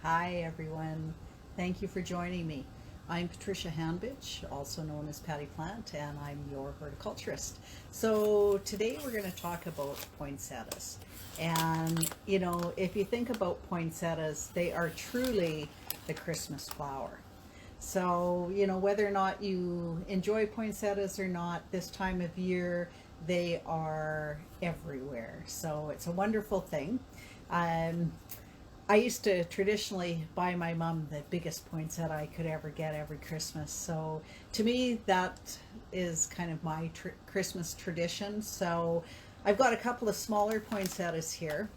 Hi everyone, thank you for joining me. I'm Patricia Hanbich, also known as Patty Plant, and I'm your horticulturist. So today we're going to talk about poinsettias. And if you think about poinsettias, they are truly the Christmas flower. So, whether or not you enjoy poinsettias or not, this time of year, they are everywhere. So it's a wonderful thing. Um, I used to traditionally buy my mom the biggest poinsettia I could ever get every Christmas. So to me, that is kind of my Christmas tradition. So I've got a couple of smaller poinsettias here.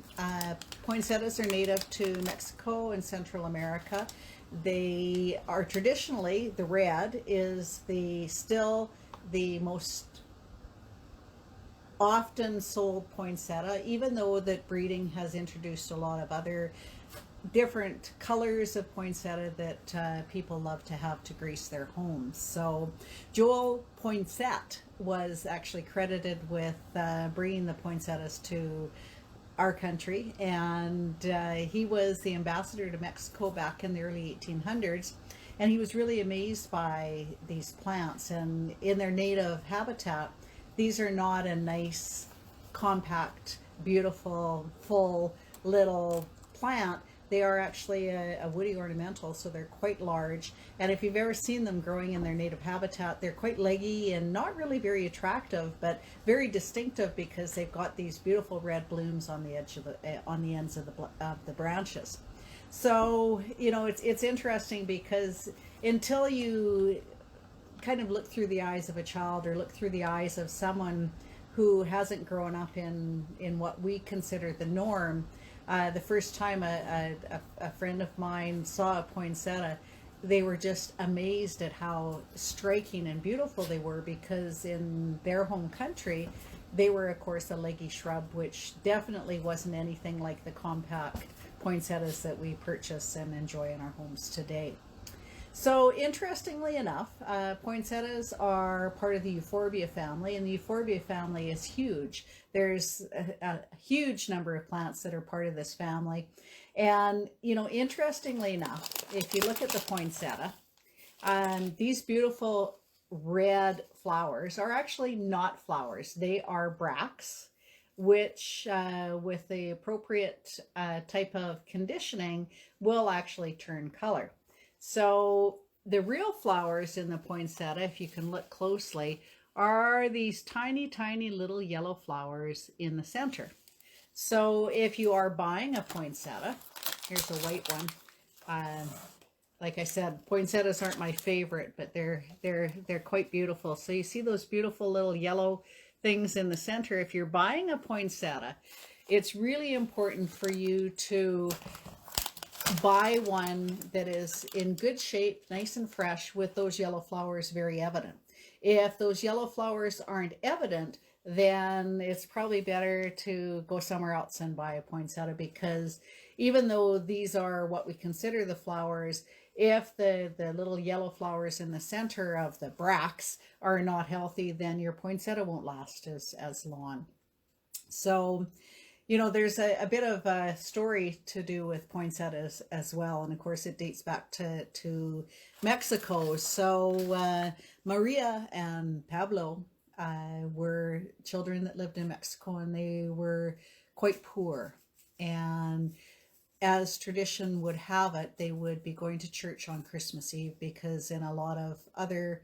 Poinsettias are native to Mexico and Central America. They are traditionally, the red is the still the most often sold poinsettia, even though that breeding has introduced a lot of other different colors of poinsettia that people love to have to grace their homes. So Joel Poinsett was actually credited with bringing the poinsettias to our country, and he was the ambassador to Mexico back in the early 1800s, and he was really amazed by these plants. And in their native habitat, these are not a nice, compact, beautiful, full little plant. They are actually a woody ornamental, so they're quite large. And if you've ever seen them growing in their native habitat, they're quite leggy and not really very attractive, but very distinctive because they've got these beautiful red blooms on the edge of on the ends of the branches. So it's interesting because until you kind of look through the eyes of a child or look through the eyes of someone who hasn't grown up in what we consider the norm. The first time a friend of mine saw a poinsettia, they were just amazed at how striking and beautiful they were, because in their home country, they were, of course, a leggy shrub, which definitely wasn't anything like the compact poinsettias that we purchase and enjoy in our homes today. So, interestingly enough, poinsettias are part of the euphorbia family, and the euphorbia family is huge. There's a huge number of plants that are part of this family. And, interestingly enough, if you look at the poinsettia, these beautiful red flowers are actually not flowers, they are bracts, which, with the appropriate type of conditioning, will actually turn color. So the real flowers in the poinsettia, if you can look closely, are these tiny, tiny little yellow flowers in the center. So if you are buying a poinsettia, here's a white one. Um, like I said, poinsettias aren't my favorite, but they're quite beautiful. So you see those beautiful little yellow things in the center. If you're buying a poinsettia, it's really important for you to buy one that is in good shape, nice and fresh, with those yellow flowers very evident. If those yellow flowers aren't evident, then it's probably better to go somewhere else and buy a poinsettia, because even though these are what we consider the flowers, if the little yellow flowers in the center of the bracts are not healthy, then your poinsettia won't last as long. So there's a bit of a story to do with poinsettias as well. And of course, it dates back to Mexico. So Maria and Pablo were children that lived in Mexico, and they were quite poor. And as tradition would have it, they would be going to church on Christmas Eve, because in a lot of other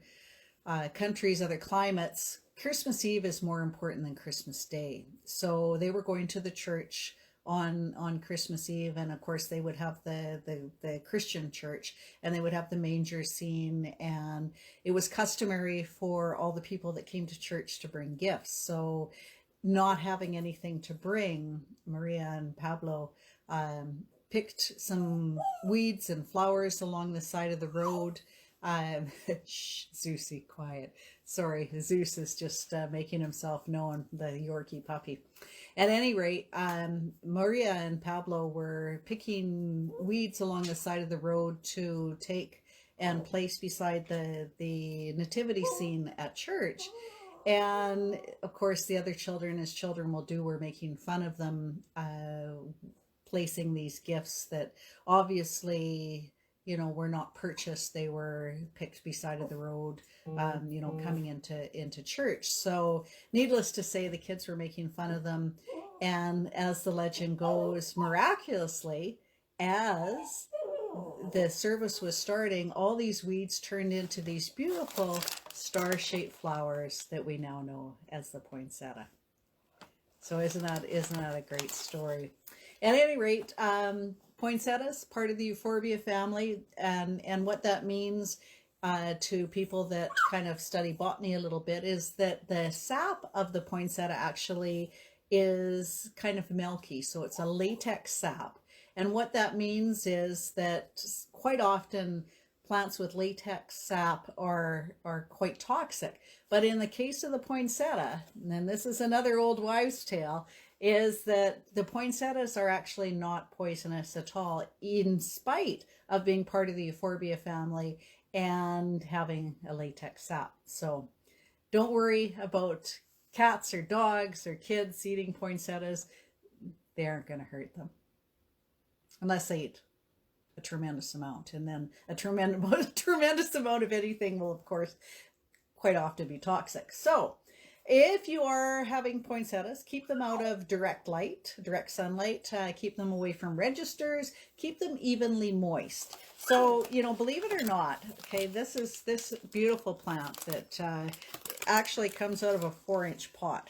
countries, other climates, Christmas Eve is more important than Christmas Day. So they were going to the church on Christmas Eve, and of course they would have the Christian church, and they would have the manger scene, and it was customary for all the people that came to church to bring gifts. So not having anything to bring, Maria and Pablo picked some weeds and flowers along the side of the road. Shh, Zeusy, quiet. Sorry, Zeus is just making himself known, the Yorkie puppy. At any rate, Maria and Pablo were picking weeds along the side of the road to take and place beside the nativity scene at church. And of course, the other children, as children will do, were making fun of them placing these gifts that obviously, you know, were not purchased. They were picked beside of the road, you know, coming into church. So needless to say, the kids were making fun of them. And as the legend goes, miraculously, as the service was starting, all these weeds turned into these beautiful star-shaped flowers that we now know as the poinsettia. So isn't that a great story? At any rate, poinsettias, part of the euphorbia family, and what that means to people that kind of study botany a little bit is that the sap of the poinsettia actually is kind of milky, so it's a latex sap. And what that means is that quite often plants with latex sap are quite toxic. But in the case of the poinsettia, and this is another old wives' tale, is that the poinsettias are actually not poisonous at all, in spite of being part of the euphorbia family and having a latex sap. So don't worry about cats or dogs or kids eating poinsettias. They aren't going to hurt them. Unless they eat a tremendous amount. And then a tremendous amount of anything will, of course, quite often be toxic. So if you are having poinsettias, keep them out of direct sunlight, keep them away from registers, keep them evenly moist. So, you know, believe it or not, okay, this beautiful plant that actually comes out of a 4-inch pot.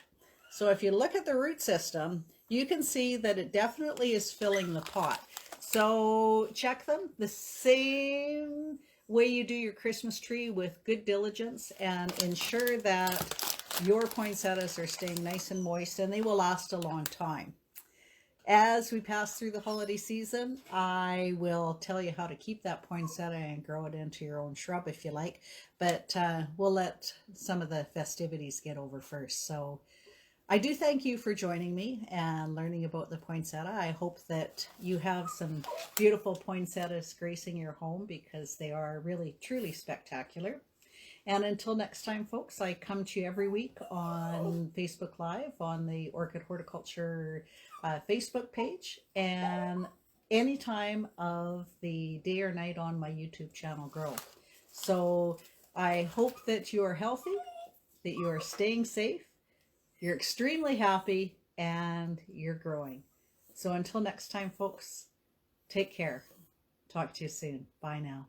So if you look at the root system, you can see that it definitely is filling the pot. So check them the same way you do your Christmas tree, with good diligence, and ensure that your poinsettias are staying nice and moist, and they will last a long time. As we pass through the holiday season, I will tell you how to keep that poinsettia and grow it into your own shrub if you like, but we'll let some of the festivities get over first. So I do thank you for joining me and learning about the poinsettia. I hope that you have some beautiful poinsettias gracing your home, because they are really, truly spectacular. And until next time, folks, I come to you every week on Facebook Live on the Orchid Horticulture Facebook page, and any time of the day or night on my YouTube channel, Grow. So I hope that you are healthy, that you are staying safe, you're extremely happy, and you're growing. So until next time, folks, take care. Talk to you soon. Bye now.